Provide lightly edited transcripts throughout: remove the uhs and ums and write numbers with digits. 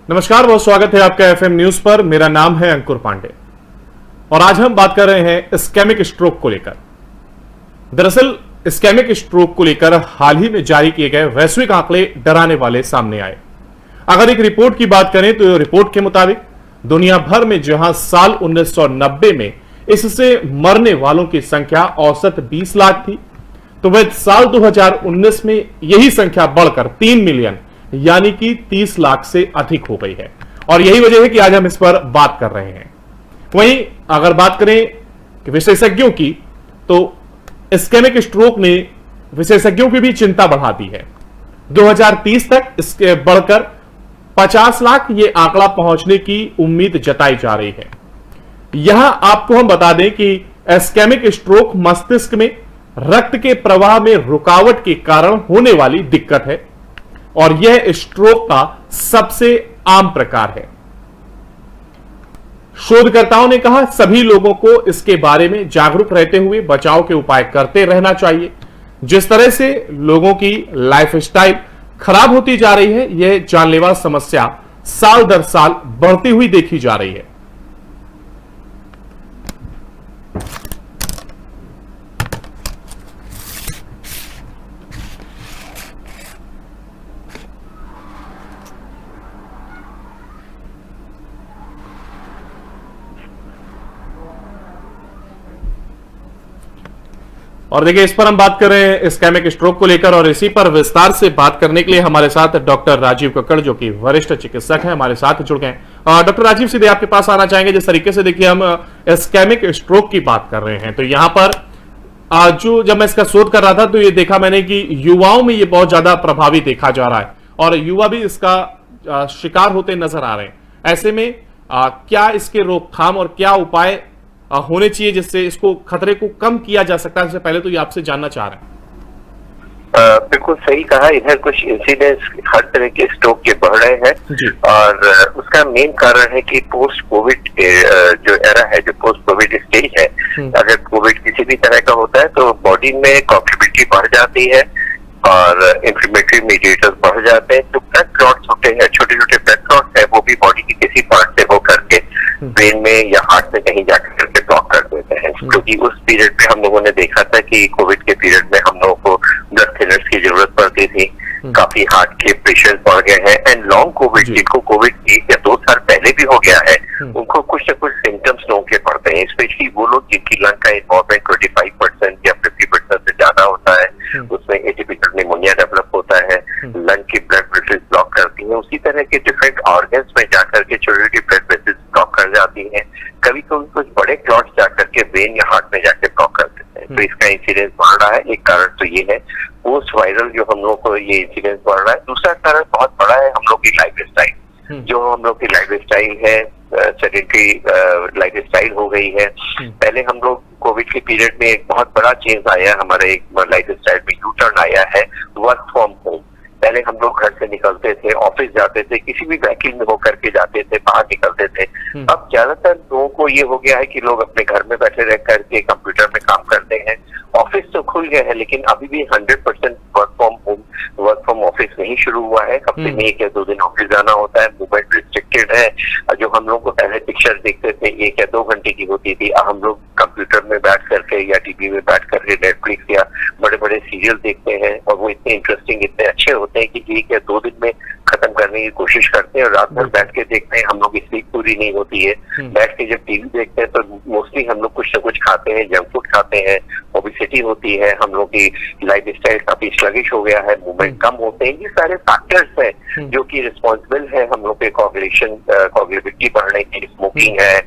नमस्कार, बहुत स्वागत है आपका एफएम न्यूज पर। मेरा नाम है अंकुर पांडे और आज हम बात कर रहे हैं इस्केमिक स्ट्रोक को लेकर। दरअसल इस्केमिक स्ट्रोक को लेकर हाल ही में जारी किए गए वैश्विक आंकड़े डराने वाले सामने आए। अगर एक रिपोर्ट की बात करें तो रिपोर्ट के मुताबिक दुनिया भर में जहां साल 1990 में इससे मरने वालों की संख्या औसत 20 लाख थी, तो वह साल 2019 में यही संख्या बढ़कर 3 मिलियन यानी कि 30 लाख से अधिक हो गई है। और यही वजह है कि आज हम इस पर बात कर रहे हैं। वहीं अगर बात करें विशेषज्ञों की, तो इस्केमिक स्ट्रोक ने विशेषज्ञों की भी चिंता बढ़ा दी है। 2030 तक इसके बढ़कर 50 लाख ये आंकड़ा पहुंचने की उम्मीद जताई जा रही है। यहां आपको हम बता दें कि इस्केमिक स्ट्रोक मस्तिष्क में रक्त के प्रवाह में रुकावट के कारण होने वाली दिक्कत है और यह स्ट्रोक का सबसे आम प्रकार है। शोधकर्ताओं ने कहा सभी लोगों को इसके बारे में जागरूक रहते हुए बचाव के उपाय करते रहना चाहिए। जिस तरह से लोगों की लाइफस्टाइल खराब होती जा रही है, यह जानलेवा समस्या साल दर साल बढ़ती हुई देखी जा रही है। और देखिए, इस पर हम बात कर रहे हैं इस्केमिक स्ट्रोक को लेकर और इसी पर विस्तार से बात करने के लिए हमारे साथ डॉक्टर राजीव कक्कड़, जो कि वरिष्ठ चिकित्सक हैं, हमारे साथ जुड़ गए हैं। डॉक्टर राजीव, सीधे आपके पास आना चाहेंगे। जिस तरीके से देखिए हम इस्केमिक स्ट्रोक की बात कर रहे हैं, तो यहां पर जब मैं इसका शोध कर रहा था तो ये देखा मैंने कि युवाओं में ये बहुत ज्यादा प्रभावी देखा जा रहा है और युवा भी इसका शिकार होते नजर आ रहे हैं। ऐसे में क्या इसके रोकथाम और क्या उपाय होने चाहिए जिससे इसको खतरे को कम किया जा सकता है? इससे पहले तो ये आपसे जानना चाह रहे हैं। बिल्कुल सही कहा। इधर कुछ इंसिडेंट्स हर तरह के स्ट्रोक के बढ़ रहे हैं और उसका मेन कारण है कि पोस्ट कोविड जो एरा है, जो पोस्ट कोविड स्टेज है, अगर कोविड किसी भी तरह का होता है तो बॉडी में कॉम्प्लिमेंट्री बढ़ जाती है और इंफ्लेमेटरी मीडिएटर्स बढ़ जाते हैं। जो ब्लड क्लॉट्स होते हैं, छोटे छोटे ब्लड क्लॉट्स है, वो भी बॉडी की किसी पार्ट से हो करके ब्रेन में या हार्ट में कहीं जाकर करके ब्लॉक कर देते हैं। क्योंकि उस पीरियड में हम लोगों ने देखा था कि कोविड के पीरियड में हम लोगों को ब्लड थिनर्स की जरूरत पड़ती थी, काफी हार्ट के पेशेंट बढ़ गए हैं। एंड लॉन्ग कोविड, जिनको कोविड 1 या 2 साल पहले भी हो गया है, उनको कुछ न कुछ सिम्टम्स लोगों के पड़ते हैं। स्पेशली वो लोग जिनकी लंग का इन्वॉल्वमेंट 25% या 50% से ज्यादा होता है, उसमें एटिपिकल निमोनिया डेवलप होता है, लंग की ब्लड वेसल्स ब्लॉक करती है। उसी तरह के डिफरेंट ऑर्गन्स में जाकर के छोटी छोटी ब्लड वेसल्स ब्लॉक कर जाती है। कभी कभी कुछ बड़े क्लॉट्स जाकर के ब्रेन या हार्ट में जाकर ब्लॉक कर देते हैं। तो इसका इंसिडेंस बढ़ रहा है। एक कारण तो ये है पोस्ट वायरल जो हम लोगों को ये इंसिडेंस बढ़ रहा है। दूसरा कारण बहुत बड़ा है हम लोग की लाइफ स्टाइल। जो हम लोग की लाइफ स्टाइल है, सेडेंटरी लाइफ स्टाइल हो गई है। पहले हम लोग कोविड के पीरियड में एक बहुत बड़ा चेंज आया हमारे लाइफ स्टाइल में, यू टर्न आया है वर्क फ्रॉम होम। पहले हम लोग घर से निकलते थे, ऑफिस जाते थे, किसी भी व्हीकल में होकर के जाते थे, बाहर निकलते थे। अब ज्यादातर लोगों को ये हो गया है कि लोग अपने घर में बैठे रह करके कंप्यूटर में काम करते हैं। ऑफिस तो खुल गए हैं लेकिन अभी भी 100% work from home, work from office नहीं शुरू हुआ है। हफ्ते में 1 या 2 दिन ऑफिस जाना होता है। मूवमेंट रिस्ट्रिक्टेड है। जो हम लोग को पहले पिक्चर देखते थे 1 या 2 घंटे की होती थी, हम लोग कंप्यूटर में बैठ करके या टीवी में बैठ करके नेटफ्लिक्स या बड़े बड़े सीरियल देखते हैं और वो इतने इंटरेस्टिंग, इतने अच्छे होते हैं कि 1 या 2 दिन में खत्म करने की कोशिश करते हैं और रात भर बैठ के देखते हैं। हम लोग की स्लीप पूरी नहीं होती है। बैठ के जब टीवी देखते हैं तो मोस्टली हम लोग कुछ ना कुछ खाते हैं, जंक फूड खाते हैं, ओबेसिटी होती है, हम लोग की लाइफ स्टाइल काफी स्लगिश हो गया है, मूवमेंट कम होते हैं। ये सारे फैक्टर्स हैं जो कि रिस्पॉन्सिबल है हम लोग के कॉग्निटिविटी बढ़ने की। स्मोकिंग है,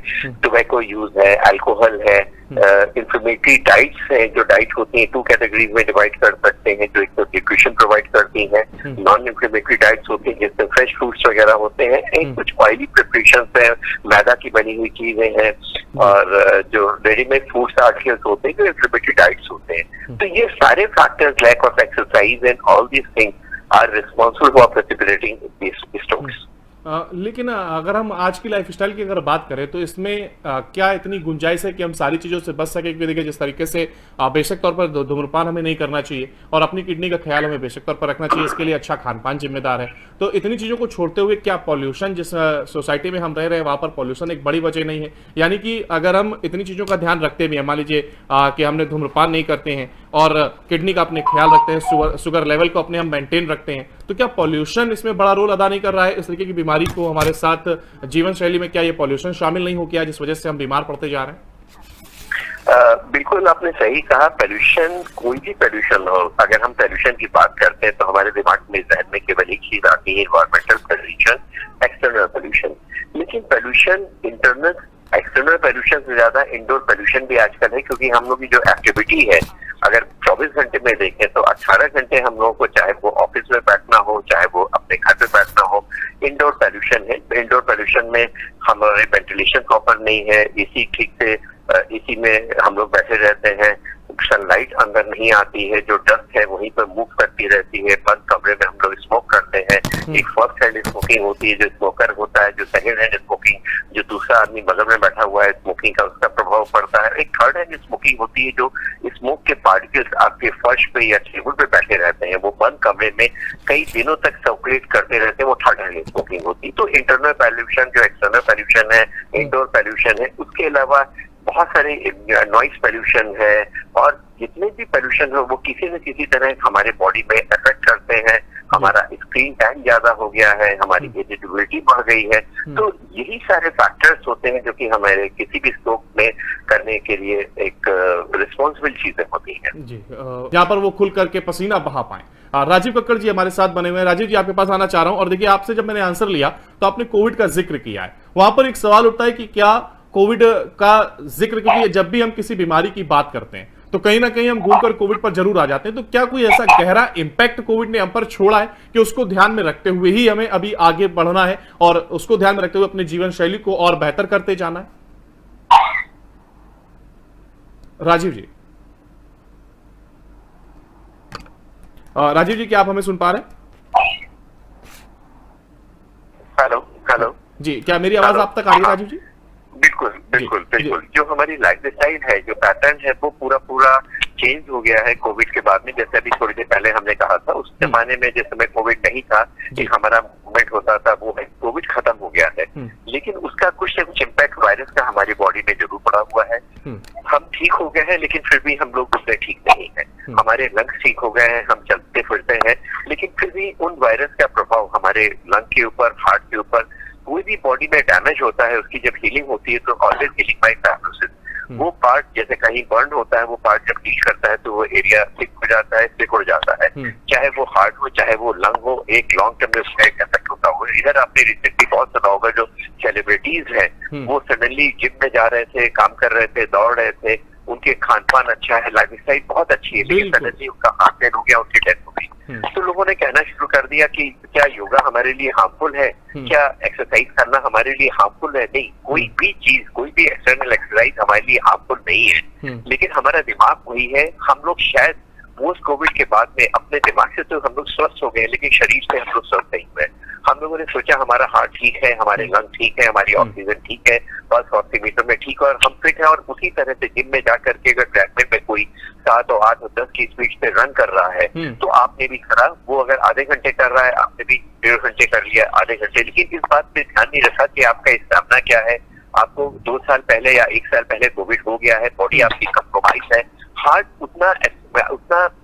टोबैको यूज है, अल्कोहल है, इंफ्लेमेटरी डाइट्स हैं। जो डाइट होती है 2 कैटेगरीज में डिवाइड कर सकते हैं। जो एक तो न्यूट्रिशन प्रोवाइड करती है, नॉन इंफ्लेमेटरी डाइट्स होती है जिसमें फ्रेश फ्रूट्स वगैरह होते हैं। एक कुछ ऑयली प्रिपरेशंस है, मैदा की बनी हुई चीजें हैं और जो रेडीमेड फूड्स आर्टिकल्स होते हैं जो इंफ्लेमेटरी डाइट्स होते हैं। तो ये सारे factors, lack of exercise and all these things are responsible for precipitating this strokes. लेकिन अगर हम आज की लाइफस्टाइल की अगर बात करें तो इसमें क्या इतनी गुंजाइश है कि हम सारी चीज़ों से बच सके? क्योंकि देखिए जिस तरीके से बेशक तौर पर धूम्रपान हमें नहीं करना चाहिए और अपनी किडनी का ख्याल हमें बेशक तौर पर रखना चाहिए, इसके लिए अच्छा खान पान जिम्मेदार है। तो इतनी चीज़ों को छोड़ते हुए क्या पॉल्यूशन, जिस सोसाइटी में हम रह रहे हैं वहाँ पर पॉल्यूशन एक बड़ी वजह नहीं है? यानी कि अगर हम इतनी चीज़ों का ध्यान रखते भी हैं, मान लीजिए कि हमने धूम्रपान नहीं करते हैं और किडनी का अपने ख्याल रखते हैं, शुगर लेवल को अपने हम मेंटेन रखते हैं, तो क्या पॉल्यूशन इसमें बड़ा रोल अदा नहीं कर रहा है? इस तरीके की बीमारी को हमारे साथ जीवन शैली में क्या ये पॉल्यूशन शामिल नहीं हो गया जिस वजह से हम बीमार पड़ते जा रहे हैं? बिल्कुल आपने सही कहा। पोल्यूशन, कोई भी पोल्यूशन हो, अगर हम पोल्यूशन की बात करते हैं तो हमारे दिमाग में जहन में केवल एक चीज आती है, एनवायरमेंटल पोल्यूशन, एक्सटर्नल पोल्यूशन। लेकिन पोल्यूशन इंटरनल एक्सटर्नल पोल्यूशन से ज्यादा इंडोर पोल्यूशन भी आजकल है, क्योंकि हम लोग की जो एक्टिविटी है, अगर 24 घंटे में देखें तो 18 घंटे हम लोगों को, चाहे वो ऑफिस में बैठना हो, चाहे वो अपने घर पे बैठना हो, इंडोर पोल्यूशन है। इंडोर पोल्यूशन में हमारे वेंटिलेशन प्रॉपर नहीं है, एसी ठीक से, एसी में हम लोग बैठे रहते हैं, सनलाइट अंदर नहीं आती है, जो डस्ट है वहीं पर मूव करती रहती है, बंद कमरे में हम लोग स्मोक करते हैं। एक फर्स्ट हैंड स्मोकिंग होती है, जो स्मोकर होता है, जो सेकंड हैंड स्मोकिंग, जो दूसरा आदमी बगल में बैठा हुआ है स्मोकिंग का, उसका प्रभाव पड़ता है। एक थर्ड हैंड स्मोकिंग होती है, जो स्मोक के पार्टिकल्स आपके फर्श पे या टेबल पे बैठे रहते हैं, वो बंद कमरे में कई दिनों तक सर्कुलेट करते रहते हैं, वो थर्ड हैंड स्मोकिंग होती है। तो इंटरनल पॉल्यूशन, जो एक्सटर्नल पॉल्यूशन है, इंडोर पॉल्यूशन है, उसके अलावा बहुत सारे नॉइस पोल्यूशन है, और जितने भी पोल्यूशन हो वो किसी न किसी तरह हमारे बॉडी में इफेक्ट करते हैं। हमारा स्क्रीन टाइम ज्यादा हो गया है, हमारी एजिटेबिलिटी बढ़ गई है, तो यही सारे फैक्टर्स होते हैं जो कि हमारे किसी भी स्ट्रोक में करने के लिए एक रिस्पॉन्सिबल चीजें होती हैं जी, यहाँ पर वो खुल करके पसीना बहा पाए। राजीव कक्कड़ जी हमारे साथ बने हुए हैं। राजीव जी, आपके पास आना चाह रहा हूं। और देखिए, आपसे जब मैंने आंसर लिया तो आपने कोविड का जिक्र किया है, वहां पर एक सवाल उठता है कि क्या कोविड का जिक्र, क्योंकि जब भी हम किसी बीमारी की बात करते हैं तो कहीं ना कहीं हम घूमकर कोविड पर जरूर आ जाते हैं, तो क्या कोई ऐसा गहरा इंपैक्ट कोविड ने हम पर छोड़ा है कि उसको ध्यान में रखते हुए ही हमें अभी आगे बढ़ना है और उसको ध्यान में रखते हुए अपनी जीवन शैली को और बेहतर करते जाना है? राजीव जी, राजीव जी, क्या आप हमें सुन पा रहे हैं? हेलो हेलो जी, क्या मेरी आवाज आप तक आ रही है राजीव जी? बिल्कुल बिल्कुल बिल्कुल। जो हमारी लाइफ स्टाइल है, जो पैटर्न है, वो पूरा चेंज हो गया है कोविड के बाद में। जैसे अभी थोड़ी देर पहले हमने कहा था, उस जमाने में जिस समय कोविड नहीं था, कि हमारा मूवमेंट होता था, वो कोविड खत्म हो गया है, लेकिन उसका कुछ न कुछ इम्पैक्ट वायरस का हमारी बॉडी में जरूर पड़ा हुआ है। हम ठीक हो गए हैं, लेकिन फिर भी हम लोग उससे ठीक नहीं है। हमारे लंग्स ठीक हो गए हैं, हम चलते फिरते हैं, लेकिन फिर भी उन वायरस का प्रभाव हमारे लंग के ऊपर, हार्ट के ऊपर, कोई भी बॉडी में डैमेज होता है, उसकी जब हीलिंग होती है तो ऑलवेज हीलिंग बाय फाइब्रोसिस। वो पार्ट जैसे कहीं बर्न होता है, वो पार्ट जब हील करता है तो वो एरिया थिक हो जाता है, सिकुड़ जाता है, चाहे वो हार्ट हो, चाहे वो लंग हो, एक लॉन्ग टर्म में उसका एक इफेक्ट होता हो। इधर आपने रिसेंटली बहुत सुना होगा, जो सेलिब्रिटीज हैं वो सडनली जिम में जा रहे थे, काम कर रहे थे, दौड़ रहे थे, उनके खान पान अच्छा है, लाइफ स्टाइल बहुत अच्छी है, लेकिन सडनली उनका हार्ट फेल हो गया, उनकी डेथ हो गई। तो लोगों ने कहना शुरू कर दिया कि क्या योगा हमारे लिए हार्मफुल है, क्या एक्सरसाइज करना हमारे लिए हार्मफुल है? नहीं, कोई भी चीज, कोई भी एक्सटर्नल एक्सरसाइज हमारे लिए हार्मफुल नहीं है, लेकिन हमारा दिमाग वही है। हम लोग शायद पोस्ट कोविड के बाद में अपने दिमाग से तो हम लोग स्वस्थ हो गए, लेकिन शरीर से हम लोग स्वस्थ नहीं हुए। हम लोगों ने सोचा हमारा हार्ट ठीक है, हमारे लंग ठीक है, हमारी ऑक्सीजन ठीक है, पल्स ऑक्सीमीटर में ठीक है, और हम फिट है। और उसी तरह से जिम में जाकर के अगर ट्रेडमिल में कोई 7 और 8 और 10 की स्पीड पे रन कर रहा है, तो आपने भी करा। वो अगर आधे घंटे कर रहा है, आपने भी 1.5 घंटे कर लिया, आधे घंटे, लेकिन इस बात पे ध्यान नहीं रखा कि आपका स्टैमिना क्या है। आपको 2 साल पहले या 1 साल पहले कोविड हो गया है, बॉडी आपकी कम्प्रोमाइज है, हार्ट उतना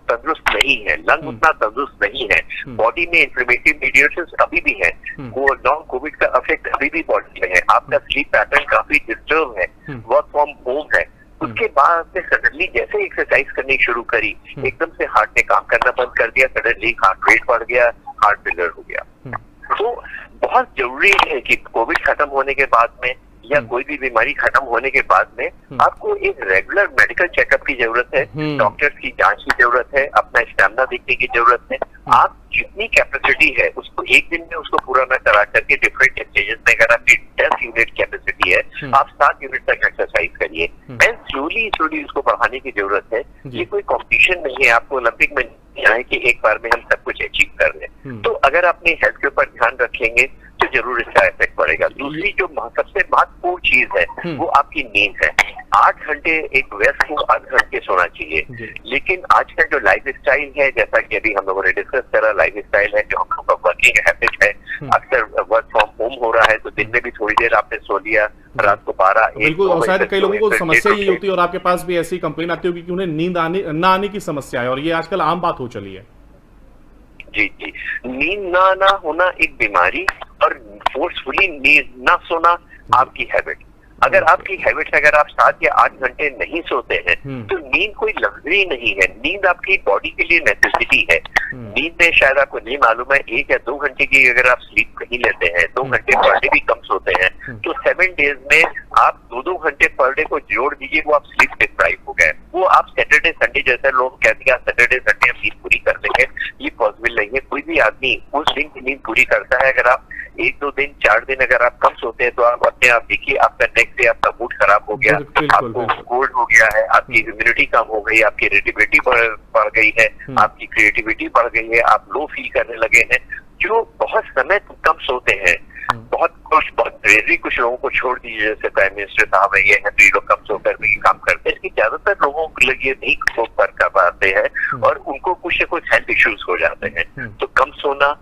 तंदुरुस्त नहीं है, लंग उतना तंदुरुस्त नहीं है, बॉडी में इन्फ्लेमेटरी मीडिएटर्स अभी भी है, वो लॉन्ग कोविड का इफेक्ट अभी भी बॉडी में है, आपका स्लीप पैटर्न काफी डिस्टर्ब है, वर्क फ्रॉम होम है। उसके बाद से सडनली जैसे एक्सरसाइज करनी शुरू करी, एकदम से हार्ट ने काम करना बंद कर दिया, सडनली हार्ट रेट बढ़ गया, हार्ट फेलियर हो गया। तो बहुत जरूरी है कि कोविड खत्म होने के बाद में या कोई भी बीमारी खत्म होने के बाद में आपको एक रेगुलर मेडिकल चेकअप की जरूरत है, डॉक्टर्स की जांच की जरूरत है, अपना स्टैमिना देखने की जरूरत है। आप जितनी कैपेसिटी है उसको एक दिन में उसको पूरा न करा करके डिफरेंट स्टेजेस में, अगर आपकी 10 यूनिट कैपेसिटी है आप 7 यूनिट तक एक्सरसाइज करिए एंड स्लोली स्लोली उसको बढ़ाने की जरूरत है। ये कोई कॉम्पिटिशन नहीं है, आपको ओलंपिक में नहीं है कि एक बार में हम सब कुछ अचीव कर लें। तो अगर अपने हेल्थ के ऊपर ध्यान रखेंगे तो जरूर इसका इफेक्ट पड़ेगा। दूसरी जो सबसे महत्वपूर्ण चीज है वो आपकी नींद है। 8 घंटे एक वयस्क को 8 घंटे सोना चाहिए, लेकिन आजकल जो लाइफ स्टाइल है, जैसा कि अभी हम लोगों ने डिस्कस करा, लाइफ स्टाइल है जो हम लोग का वर्किंग हैबिट है, अक्सर वर्क फ्रॉम होम हो रहा है तो दिन में भी थोड़ी देर आपने सो लिया, रात को 12-1 बिल्कुल, और शायद कई लोगों को समस्या यही होती है और आपके पास भी ऐसी कंप्लेन आती होगी कि उन्हें नींद ना आने की समस्या है, और ये आजकल आम बात हो चली है। जी, नींद ना आना होना एक बीमारी और फोर्सफुली नींद ना सोना आपकी हैबिट। अगर आपकी हैबिट है, अगर आप 7 या 8 घंटे नहीं सोते हैं तो नींद कोई लग्जरी नहीं है, नींद आपकी बॉडी के लिए नेसेसिटी है। नींद में शायद आपको नहीं मालूम है 1 या 2 घंटे की अगर आप स्लीप कहीं लेते हैं, 2 घंटे पर डे भी कम सोते हैं, तो 7 डेज में आप 2-2 घंटे पर डे को जोड़ दीजिए, वो आप स्लीप डिप्राइव हो गए। वो आप सैटरडे संडे, जैसे लोग कहते हैं सैटरडे संडे हम नींद पूरी कर लेंगे, ये पॉसिबल नहीं है। कोई भी आदमी उस दिन की नींद पूरी करता है। अगर आप 1-2 दिन 4 दिन अगर आप कम सोते हैं तो आप अपने आप देखिए आपका नेक्स्ट डे आपका मूड खराब हो गया, आपको कोल्ड हो गया है, आपकी इम्यूनिटी कम हो गई, आपकी इरिटेबिलिटी बढ़ गई है, आपकी क्रिएटिविटी बढ़ गई है, आप लो फील करने लगे हैं। जो बहुत समय कम सोते हैं, बहुत रेयरली कुछ लोगों को छोड़ दीजिए, जैसे प्राइम मिनिस्टर साहब है, ये है, तो ये लोग कम सोकर भी काम करते हैं। इसकी ज्यादातर लोगों के लिए नहीं सो कर पाते हैं और उनको कुछ न कुछ हेल्थ इश्यूज हो जाते हैं। तो कम सोना,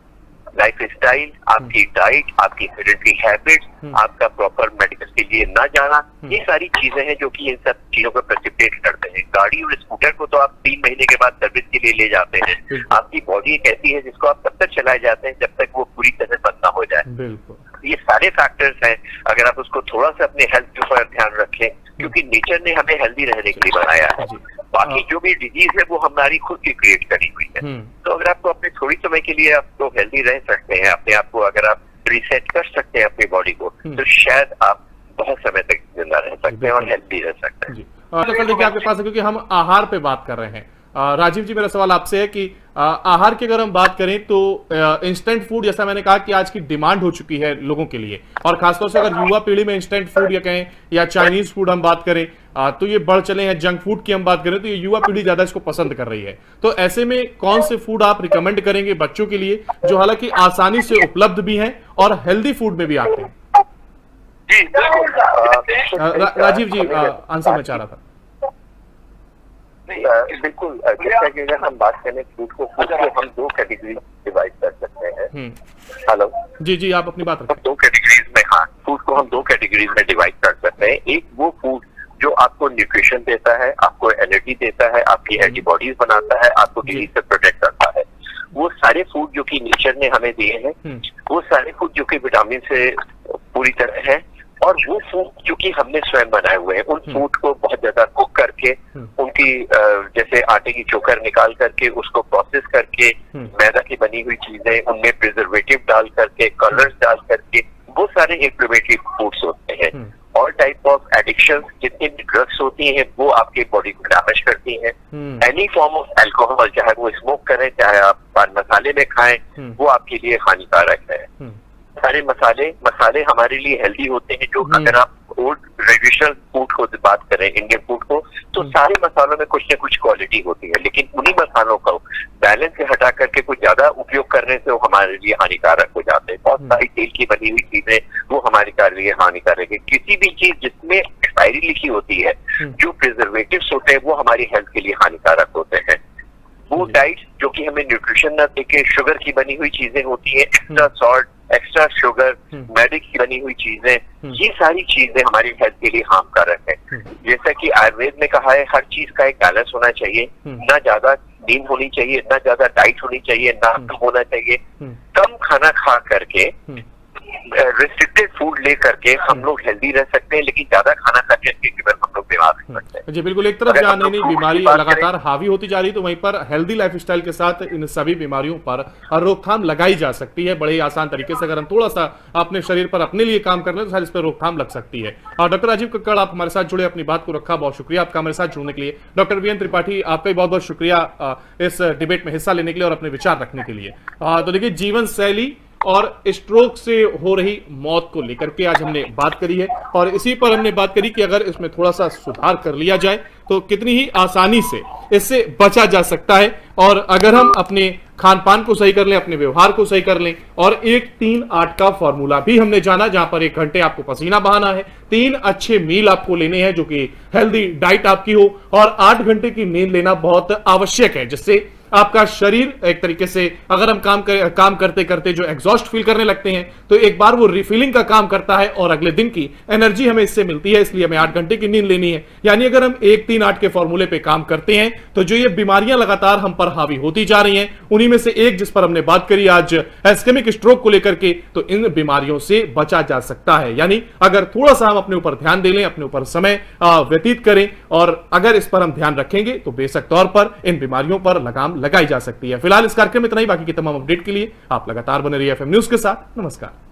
लाइफ स्टाइल, आपकी डाइट, आपकी सेडेंटरी हैबिट्स, आपका प्रॉपर मेडिकल के लिए ना जाना, ये सारी चीजें हैं जो कि इन सब चीजों को प्रेसिपिटेट करते हैं। गाड़ी और स्कूटर को तो आप 3 महीने के बाद सर्विस के लिए ले जाते हैं। आपकी बॉडी एक ऐसी है जिसको आप तब तक चलाए जाते हैं जब तक वो पूरी तरह बंद ना हो जाए। ये सारे फैक्टर्स हैं, अगर आप उसको थोड़ा सा अपने हेल्थ के ऊपर ध्यान रखें, क्योंकि नेचर ने हमें हेल्दी रहने के लिए बनाया है। बाकी जो भी डिजीज है वो हमारी खुद की क्रिएट करी हुई है। तो अगर आपको अपने थोड़ी समय के लिए आप तो हेल्दी रह सकते हैं, अपने आप को अगर आप रिसेट कर सकते हैं अपनी बॉडी को, तो शायद आप बहुत समय तक जिंदा रह सकते हैं और हेल्दी रह सकते हैं। तो देखिए आपके पास है, क्योंकि हम आहार पे बात कर रहे हैं। राजीव जी, मेरा सवाल आपसे है कि आहार की अगर हम बात करें तो इंस्टेंट फूड, जैसा मैंने कहा कि आज की डिमांड हो चुकी है लोगों के लिए, और खासतौर से अगर युवा पीढ़ी में इंस्टेंट फूड या कहें या चाइनीज फूड हम बात करें तो ये बढ़ चले हैं। जंक फूड की हम बात करें तो ये युवा पीढ़ी ज्यादा इसको पसंद कर रही है। तो ऐसे में कौन से फूड आप रिकमेंड करेंगे बच्चों के लिए, जो हालांकि आसानी से उपलब्ध भी हैं और हेल्दी फूड में भी आते हैं? जी बिल्कुल, राजीव जी आंसर मैं चाह रहा था। बिल्कुल, जैसा कि अगर हम बात करें फूड को हम 2 कैटेगरी डिवाइड कर सकते हैं। हेलो जी, आप अपनी बात रखें। 2 कैटेगरीज में, हाँ, फूड को हम 2 कैटेगरीज में डिवाइड कर सकते हैं। एक वो फूड जो आपको न्यूट्रिशन देता है, आपको एनर्जी देता है, आपकी एंटीबॉडीज बनाता है, आपको डिजीज से प्रोटेक्ट करता है। वो सारे फूड जो कि नेचर ने हमें दिए हैं, वो सारे फूड जो कि विटामिन से पूरी तरह है, और वो फूड जो कि हमने स्वयं बनाए हुए हैं, उन फूड को बहुत ज्यादा कुक करके, उनकी जैसे आटे की चोकर निकाल करके, उसको प्रोसेस करके, मैदा की बनी हुई चीजें, उनमें प्रिजर्वेटिव डाल करके, कलर्स डाल करके, वो सारे इन्फ्लेमेटरी फूड्स होते हैं। ऑल टाइप ऑफ एडिक्शन, जितनी भी ड्रग्स होती हैं वो आपकी बॉडी को डैमेज करती हैं। एनी फॉर्म ऑफ अल्कोहल, चाहे वो स्मोक करें, चाहे आप पान मसाले में खाएं, वो आपके लिए हानिकारक है। सारे मसाले हमारे लिए हेल्दी होते हैं। जो अगर आप ओल्ड ट्रेडिशनल फूड को बात करें, इंडियन फूड को, तो सारे मसालों में कुछ न कुछ क्वालिटी होती है, लेकिन उन्हीं मसालों को बैलेंस से हटा करके कुछ ज्यादा उपयोग करने से वो हमारे लिए हानिकारक हो जाते हैं। बहुत सारी तेल की बनी हुई चीजें वो हमारे लिए हानिकारक है। किसी भी चीज जिसमें एक्सपायरी लिखी होती है, जो प्रिजर्वेटिव्स होते हैं, वो हमारी हेल्थ के लिए हानिकारक होते हैं। वो डाइट जो कि हमें न्यूट्रिशन न देके शुगर की बनी हुई चीजें होती है, एक्स्ट्रा सॉल्ट, एक्स्ट्रा शुगर, मैदे की बनी हुई चीजें, ये सारी चीजें हमारी हेल्थ के लिए हानिकारक है। जैसा कि आयुर्वेद में कहा है, हर चीज का एक बैलेंस होना चाहिए। ना ज्यादा नींद होनी चाहिए, ना ज्यादा डाइट होनी चाहिए, ना कम होना चाहिए। कम खाना खा करके रिस्ट्रिक्टेड फूड ले करके हम लोग हेल्दी रह सकते हैं, लेकिन ज्यादा खाना खाने के केवल हम लोग बीमार हो सकते हैं। जी बिल्कुल, एक तरफ जहां नई बीमारी लगातार हावी होती जा रही तो वहीं पर हेल्दी लाइफस्टाइल के साथ इन सभी बीमारियों पर रोकथाम लगाई जा सकती है। बड़े ही आसान तरीके से अगर हम थोड़ा सा अपने शरीर पर अपने लिए काम कर लें तो शायद इस पर रोकथाम लग सकती है। और डॉक्टर राजीव कक्कड़, आप हमारे साथ जुड़े, अपनी बात को रखा, बहुत शुक्रिया आपका हमारे साथ जुड़ने के लिए। डॉक्टर वीएन त्रिपाठी, आपका भी बहुत बहुत शुक्रिया इस डिबेट में हिस्सा लेने के लिए और अपने विचार रखने के लिए। तो देखिए, जीवन शैली और स्ट्रोक से हो रही मौत को लेकर के आज हमने बात करी है और इसी पर हमने बात करी कि अगर इसमें थोड़ा सा सुधार कर लिया जाए तो कितनी ही आसानी से इससे बचा जा सकता है। और अगर हम अपने खान पान को सही कर लें, अपने व्यवहार को सही कर लें, और 1-3-8 का फॉर्मूला भी हमने जाना, जहां पर 1 घंटे आपको पसीना बहाना है, 3 अच्छे मील आपको लेने हैं जो कि हेल्दी डाइट आपकी हो, और 8 घंटे की नींद लेना बहुत आवश्यक है, जिससे आपका शरीर एक तरीके से, अगर हम काम करते करते जो एग्जॉस्ट फील करने लगते हैं तो एक बार वो रिफिलिंग का काम करता है और अगले दिन की एनर्जी हमें इससे मिलती है। इसलिए हमें 8 घंटे की नींद लेनी है। यानी अगर हम 1-3-8 के फॉर्मूले पे काम करते हैं तो जो ये बीमारियां लगातार हम पर हावी होती जा रही हैं, उन्हीं में से एक जिस पर हमने बात करी आज इस्केमिक स्ट्रोक को लेकर के, तो इन बीमारियों से बचा जा सकता है। यानी अगर थोड़ा सा हम अपने ऊपर ध्यान दे लें, अपने ऊपर समय व्यतीत करें, और अगर इस पर हम ध्यान रखेंगे तो बेशक तौर पर इन बीमारियों पर लगाम लगाई जा सकती है। फिलहाल इस कार्यक्रम में इतना ही। बाकी की तमाम अपडेट के लिए आप लगातार बने रहिए एफएम न्यूज के साथ। नमस्कार।